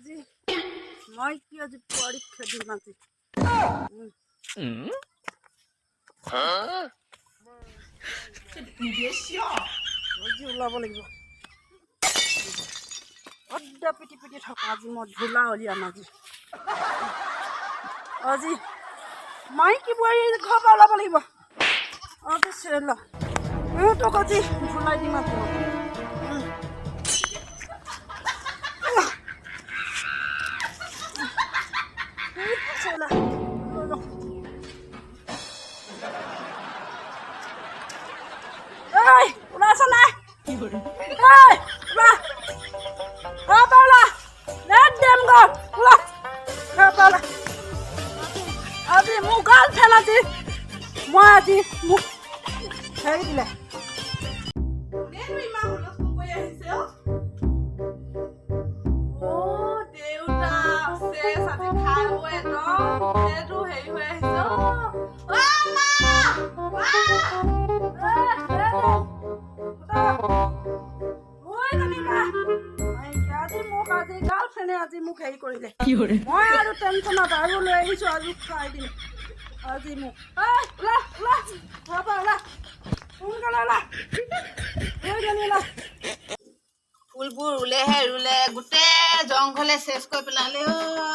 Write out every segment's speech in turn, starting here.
আজি মই কি আজি পৰীক্ষা দিম আজি আজি ওলাব লাগিব অদ্দা পিটি পিটি থকা আজি মই ঢোলা উলিয়াম আজি মাইকী বোৱাৰী ঘৰৰ পৰা ওলাব লাগিব আজি চিৰিয়েল তোক আজি ঢোলাই দিম আজি ওলাইছ নাই আজি মোৰ গাৰ্লফ্ৰেণ্ড আজি মই আজি মোক হেৰি দিলে আজি মোক হেৰি কৰিলে মই আৰু টেনশ্যনত আৰু লৈ আহিছো আজি খাই দিম আজি মোক ফুলবোৰ ৰুলেহে ৰুলে গোটেই জংঘলে চেচ কৰি পেলালে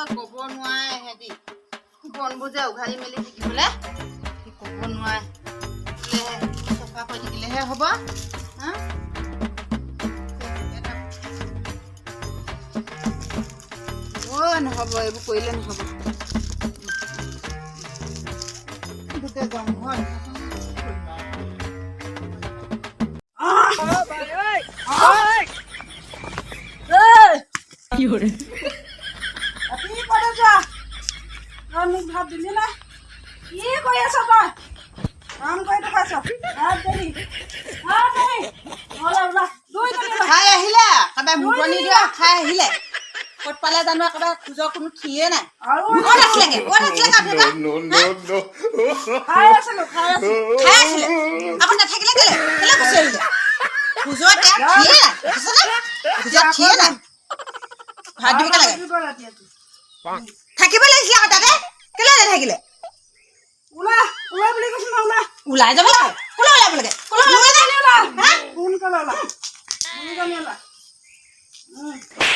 ক'ব নোৱাৰে সিহঁতি বনবোৰ যে উঘালি মেলি থাকিবলৈ ক'ব নোৱাৰে চফা কৰি থাকিলেহে হ'ব নহ'ব এইবোৰ কৰিলে নহ'ব গোটেই জংঘল মোক ভাত দিলি না কি কৰি আছ তই কাম কৰি দেখাইছ খাই আহিলে একেবাৰে মুকনি দিয়া খাই আহিলে ক'ত পালে জানো একেবাৰে খোজৰ কোনো ঠিয়ে নাই খাই আছিলে আকৌ নাথাকিলে কেলে গুচি আহিলে খোজৰ ঠিয়ে নাই ভাত দিবকে লাগে থাকিব লাগিছিলে আকৌ তাতে কেলে নাথাকিলে ওলাই যাব লাগে ক'লৈ ওলাব লাগে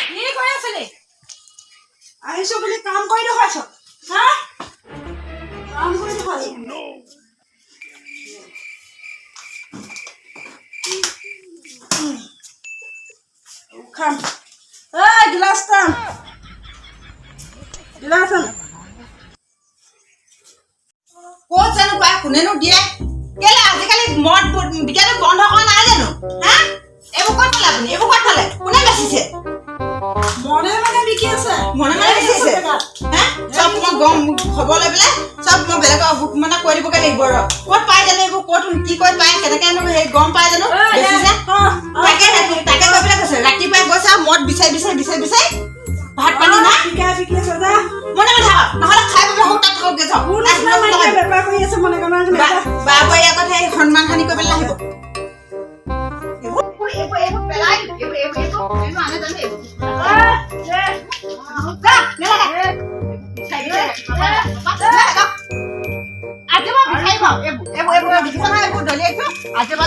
কি কৰি আছিলি আহিছো বুলি কাম কৰি দেখুৱাইছ কাম কৰি দেখুৱাইছ খাম গিলাচ টান গিলাচ ক'ত জানো পায় কোনেনো দিয়ে কেলে আজিকালি মদ বিক্ৰীটো বন্ধ কৰা নাই জানো এইবোৰ ক'ত পালে আপুনি এইবোৰ ক'ত পালে কোনে বেচিছে মনে মানে বিকি আছে মনে মানে বেচিছে চব মই গম খবৰ লৈ পেলাই চব মই বেলেগক মানে কৈ দিবগে লাগিব ৰ ক'ত পাই জানো এইবোৰ ক'ত কি ক'ত পায় কেনেকেনো সেই গম পাই জানো বেচিছে তাকে কৈ পেলাই কৈছে ৰাতিপুৱাই গৈছে মদ বিচাৰি ভাত পানী না বিকি আছে যা মনে মনে থাক নহ'লে খাই পেলাই হোক তাত থাকগে যাওক বেপাৰ কৰি আছে মনে বা বোৱাৰী আগত সেই সন্মান হানি কৰি পেলাই আহিব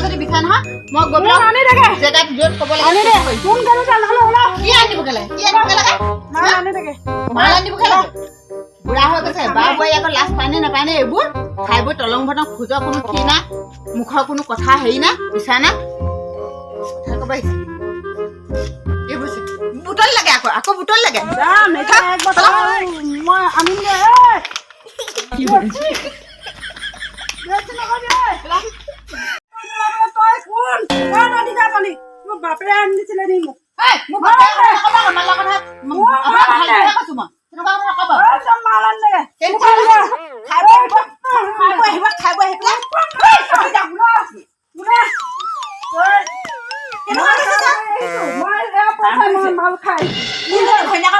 যদি বিচাৰ নহয় মই গৈ পেলাই জেগাত য'ত ক'ব লাগে বুঢ়া হৈ গৈছে বা বোৱাৰী আকৌ লাজ পায় নে নাপায় নে এইবোৰ খাই বৈ তলং ভটং খোজৰ কোনো কি নাই মুখৰ কোনো কথা হেৰি নাই বিচাৰ নাই কথা ক'ব আহিছে এইবোৰ বুটল লাগে আকৌ বুটল লাগে বাপেৰে আনি দিছিলে নি মোক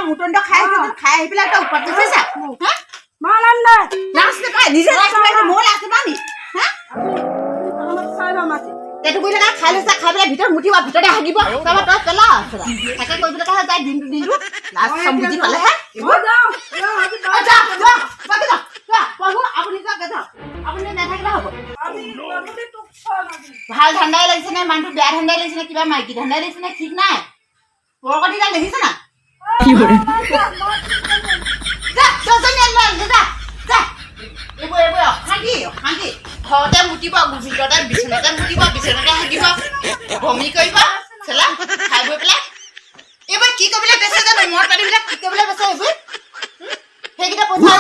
মুটন্দ খাই আহি পেলাই তই ওপৰত গৈছা মাল আনিলে লাজ নাপায় নিজে লাজ নাপায় মোৰ লাজ নাপায় নি চাই ল'ম আজি তেটো কৰি থকা খাই লৈছা খাই পেলাই ভিতৰত মুঠিব ভিতৰতে হাগিব তাৰপৰা তই পেলা তাকে কৰিব লগা যায় দিনটো লাষ্ট চব বুজি পালেহে আপুনি নাথাকিলে হ'ব ভাল ধান্দাই লাগিছে নে মানুহটো বেয়া ধান্দাই লাগিছে নে কিবা মাইকী ধান্দাই লাগিছে নে ঠিক নাই পৰকটিডাল দেখিছে না অশান্তি ঘৰতে মুতিব ভিতৰতে বিচনাতে মুতিব বিচনাতে হাগিব বমি কৰিব চেলা খাই বৈ পেলাই এইবাৰ কি কৰিবলৈ বেচে জানো মদ পানীবিলাক কি কৰিবলৈ বেচে এইবোৰ সেইকেইটা পইচা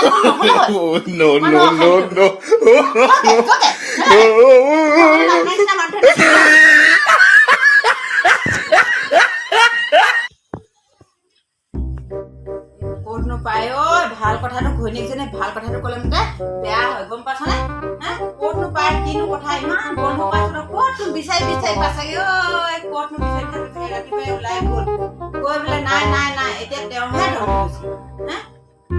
ক'তনো পায় ঐ ভাল কথাটো ঘৈণীয়েকজনে ভাল কথাটো ক'লে মতে বেয়া হয় গম পাইছনে ক'তনো পায় কিনো কথা ইমান বন্ধ পাইছ ক'তনো বিচাৰি পাইছাগে ঐ ক'তনো বিচাৰি ৰাতিপুৱাই ওলাই গ'ল কৈ বোলে নাই এতিয়া তেওঁহে ধৰি গৈছে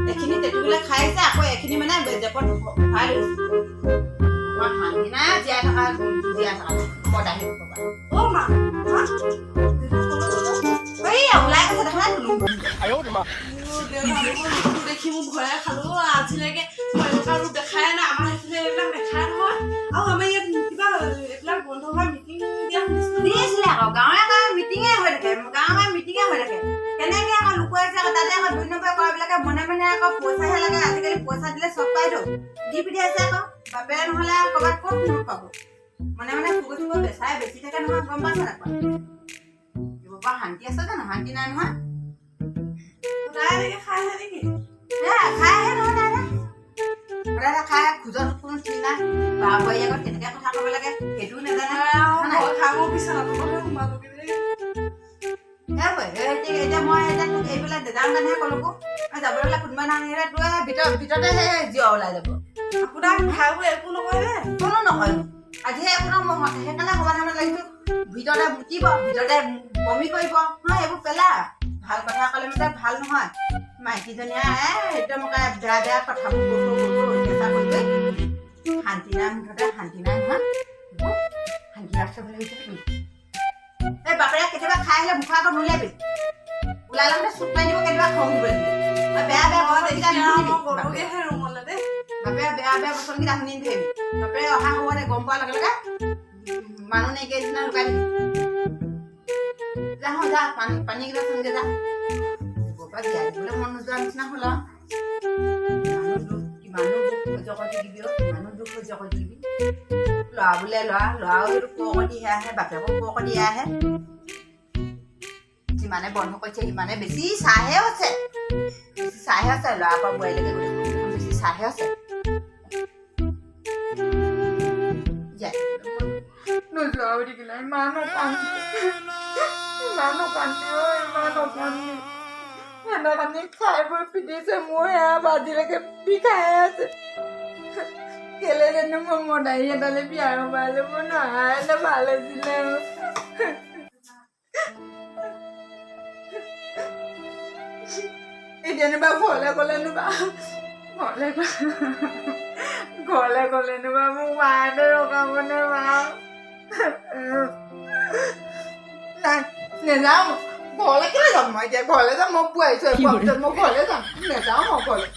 এইখিনি তেতুবিলাক খাইছে আকৌ এইখিনি মানে জেপত খাই লৈছে মই শান্তি নাই জীয়াই থকা পদ আহিব ক'বা অ' মা ওলাই গৈছে দেখা নাই দেখি মোৰ ভয়ে খালো আজিলৈকে ভয়ংকৰ ৰূপ দেখাই নাই আমাৰ সেইফালে এইবিলাক দেখাই নহয় আৰু আমাৰ ইয়াত কিবা এইবিলাক বন্ধ হোৱা মিটিং দিছিলে আকৌ গাঁৱে মিটিঙে হৈ থাকে কেনেকে আকৌ লুকুৱাইছে আকৌ তাতে আকৌ 2 নম্বৰ কৰাবিলাকে মনে আকৌ পইচাহে লাগে আজিকালি পইচা দিলে চব পাইতো দি পিঠিয়াইছে আকৌ বাপে নহ'লে আৰু ক'ৰবাত ক'ত পাব মনে ফুগুঠিব বেচাই বেছি থাকে নহয় গম পাইছে নাপায় এইবোৰ শান্তি আছে জানো শান্তি নাই নহয় খাইহে নেকি খাইহে নহয় নাই খাই খোজত কোনো ঠিক নাই বাৰ বোৱাৰী আগত কেনেকে কথা ক'ব লাগে সেইটোও নাজানে এতিয়া মই তোক এইবিলাক দেদাৰ কাৰণেহে ক'লো যাবলৈ হ'লে কোনোবা নাহিলে তোৰ ভিতৰতে সেই জীৱ ওলাই যাব আপোনাক খাই একো নকৰে কোনো নকয় আজিহে একো নহয় সেইকাৰণে সমাধান লাগিছো ভিতৰতে মুতিব ভিতৰতে বমি কৰিব নহয় এইবোৰ পেলা ভাল কথা ক'লে মানে ভাল নহয় মাইকীজনীয়ে একদম বেয়া কথাবোৰ চেষ্টা কৰি শান্তি নাই মুঠতে শান্তি নাই নহয় শান্তি আছে বুলি ভাবিছে এই বাপেৰে কেতিয়াবা খাই আহিলে মুখৰ আগত নোলাবি ওলালে মানে চুপ মাৰি দিব কেতিয়াবা খং দিব বেয়া ৰুমলৈ দেই বাপেৰে বেয়া বচনকেইটা শুনি ধৰিবি বাপেৰে অহা সময়তে গম পোৱাৰ লগে লগে মানুহ নাইকিয়া নিচিনা লুকাই দিবি যা পানী গিলাচ আনগে যা জীয়াই দিবলৈ মন নোযোৱা নিচিনা হ'ল মানুহ দুখ সহ্য কৰি দিবি ল'ৰা বোলে ল'ৰাও সেইটো পকতিহে আহে বাপেকো পকতিহে আহে যিমানে বন্ধ কৰিছে সিমানে বেছি চাহে হৈছে ল'ৰাৰ পৰা বোৱাৰীলৈকে বেছি চাহে হৈছে নোযোৱা বুলি কিনে ইমান অশান্তি খাই বৈ পিটিছে মোৰ আজিলৈকে বিষাই আছে কেলে জানো মই মদাহী এটালে বিয়া সোমাই ল'ব নোৱাৰিলে ভাল আছিলে এতিয়া ঘৰলে গ'লেনো মোক মাহঁতে ৰখাবনে মা নেযাওঁ ঘৰলে কেলে যাম মই এতিয়া ঘৰলে যাম মই পুৱাইছো মই ঘৰলে যাম নেযাওঁ মই ঘৰলে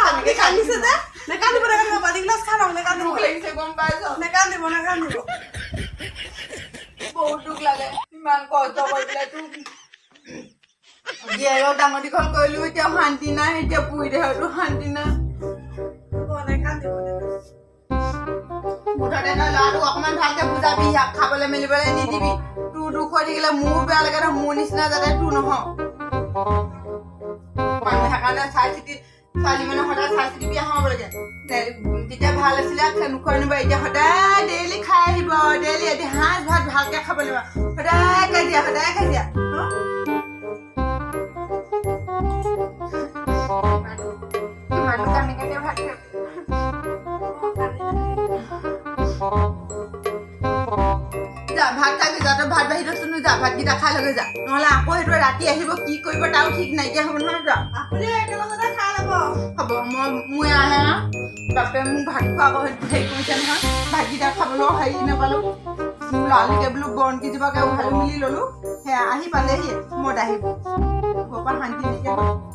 এনেকে কান্দিছে যে নেকান্দিব পানী গিলাচ খাই লওঁ নেকান্দিব লাগিছে গম পাইছ নেকান্দিব বহুত দুখ লাগে ইমান কষ্ট কৰি পেলাই তোৰ জীয়েৰক ডাঙৰ দীঘল কৰিলো এতিয়া শান্তি নাই এতিয়া পুৰি দেহতো শান্তি নাই মুঠতে তই ল'ৰাটোক অকমান ভালকে বুজাবি ইয়াক খাবলৈ মেলিবলৈ নিদিবি তোৰ দুখ হৈ থাকিলে মোৰ বেয়া লাগে ন মোৰ নিচিনা যাতে তোৰ নহয় মানুহ সেইকাৰণে চাই চিতি ছোৱালী মানে সদায় চাই চিতি বিয়া সোমাব লাগে তেতিয়া ভাল আছিলে নোখোৱা নিব এতিয়া সদায় ডেইলি খাই আহিব ডেইলি এতিয়া সাঁজ ভাত ভালকে খাব লাগিব সদায় কাজিয়া ভাত খাবি যা তই ভাত বাঢ়ি দচোন যা ভাতকেইটা খাই লগে যা নহ'লে আকৌ সেইটো ৰাতি আহিব কি কৰিব তাও ঠিক নাইকিয়া হ'ব নহয় যা আপুনি একেলগতে খাই ল'ব হ'ব মই আহে বাপে মোক ভাত খোৱা আকৌ হেৰি কৰিছে নহয় ভাতকেইটা খাবলৈও হেৰি নাপালোঁ লৰালিকে বোলো বন কেইজোপাকে উঘালি মেলি ললো সেয়া আহি পালেহি মই দাহিব ঘৰৰ পৰা শান্তি নাইকিয়া হ'ল